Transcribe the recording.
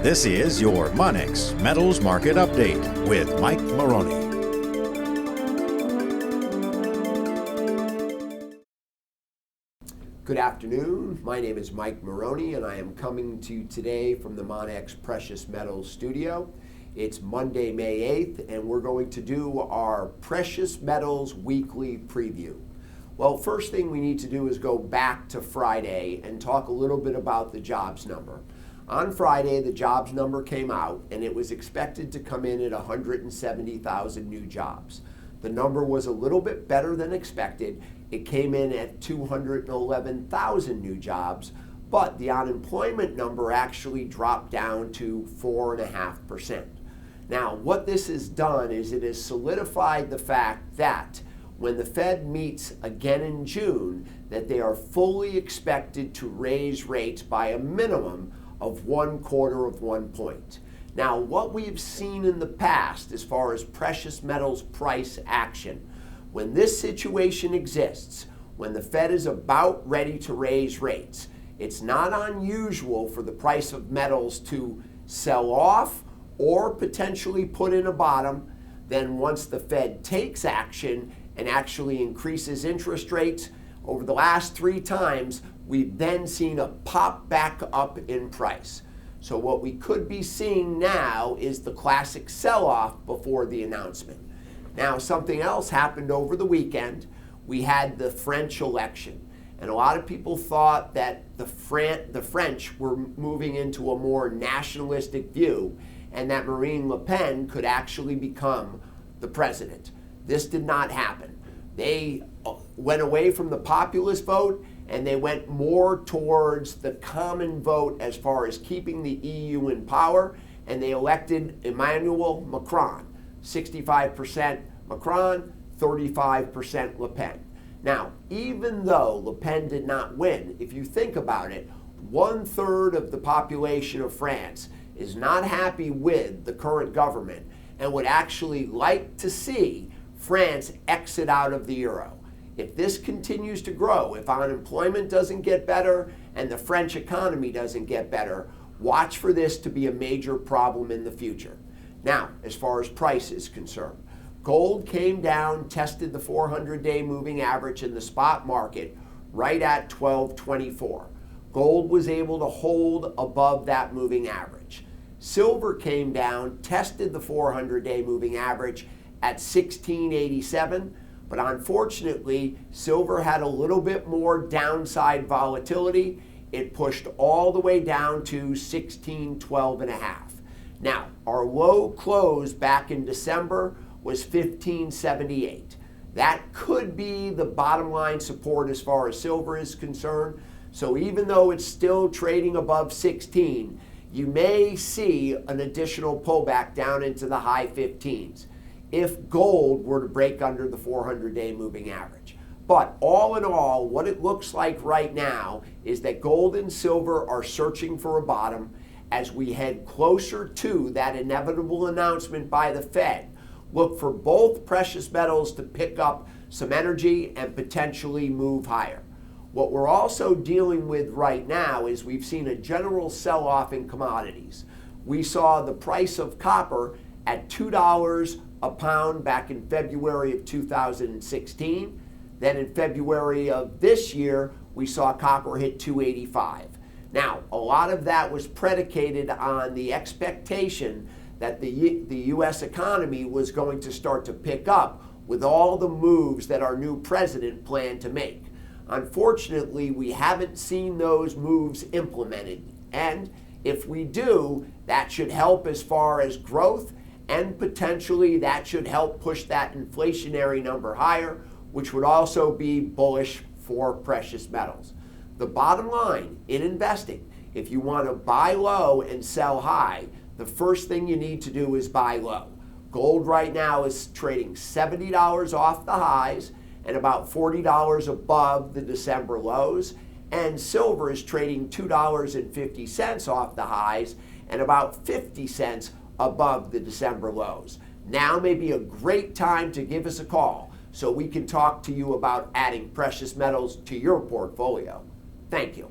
This is your Monex Metals Market Update with Mike Maroney. Good afternoon. My name is Mike Maroney, and I am coming to you today from the Monex Precious Metals Studio. It's Monday, May 8th, and we're going to do our Precious Metals Weekly Preview. Well, first thing we need to do is go back to Friday and talk a little bit about the jobs number. On Friday, the jobs number came out, and it was expected to come in at 170,000 new jobs. The number was a little bit better than expected. It came in at 211,000 new jobs, but the unemployment number actually dropped down to 4.5%. Now, what this has done is it has solidified the fact that when the Fed meets again in June, that they are fully expected to raise rates by a minimum of 1/4 of 1 point. Now, what we've seen in the past as far as precious metals price action, when this situation exists, when the Fed is about ready to raise rates, it's not unusual for the price of metals to sell off or potentially put in a bottom. Then once the Fed takes action and actually increases interest rates, over the last 3 times, we've then seen a pop back up in price. So what we could be seeing now is the classic sell-off before the announcement. Now, something else happened over the weekend. We had the French election, and a lot of people thought that the French were moving into a more nationalistic view and that Marine Le Pen could actually become the president. This did not happen. They went away from the populist vote and they went more towards the common vote as far as keeping the EU in power, and they elected Emmanuel Macron. 65% Macron, 35% Le Pen. Now, even though Le Pen did not win, if you think about it, 1/3 of the population of France is not happy with the current government and would actually like to see France exit out of the euro. If this continues to grow, if unemployment doesn't get better and the French economy doesn't get better, watch for this to be a major problem in the future. Now, as far as price is concerned, gold came down, tested the 400-day moving average in the spot market right at 1224. Gold was able to hold above that moving average. Silver came down, tested the 400-day moving average at 1687, but unfortunately, silver had a little bit more downside volatility. It pushed all the way down to 1612.5. Now, our low close back in December was 1578. That could be the bottom line support as far as silver is concerned. So even though it's still trading above 16, you may see an additional pullback down into the high 15s if gold were to break under the 400-day moving average. But all in all, what it looks like right now is that gold and silver are searching for a bottom as we head closer to that inevitable announcement by the Fed. Look for both precious metals to pick up some energy and potentially move higher. What we're also dealing with right now is we've seen a general sell-off in commodities. We saw the price of copper at $2 a pound back in February of 2016. Then in February of this year, we saw copper hit $2.85. Now, a lot of that was predicated on the expectation that the U.S. economy was going to start to pick up with all the moves that our new president planned to make. Unfortunately, we haven't seen those moves implemented. And if we do, that should help as far as growth, and potentially that should help push that inflationary number higher, which would also be bullish for precious metals. The bottom line in investing, if you want to buy low and sell high, the first thing you need to do is buy low. Gold right now is trading $70 off the highs and about $40 above the December lows, and silver is trading $2.50 off the highs and about 50 cents above the December lows. Now may be a great time to give us a call so we can talk to you about adding precious metals to your portfolio. Thank you.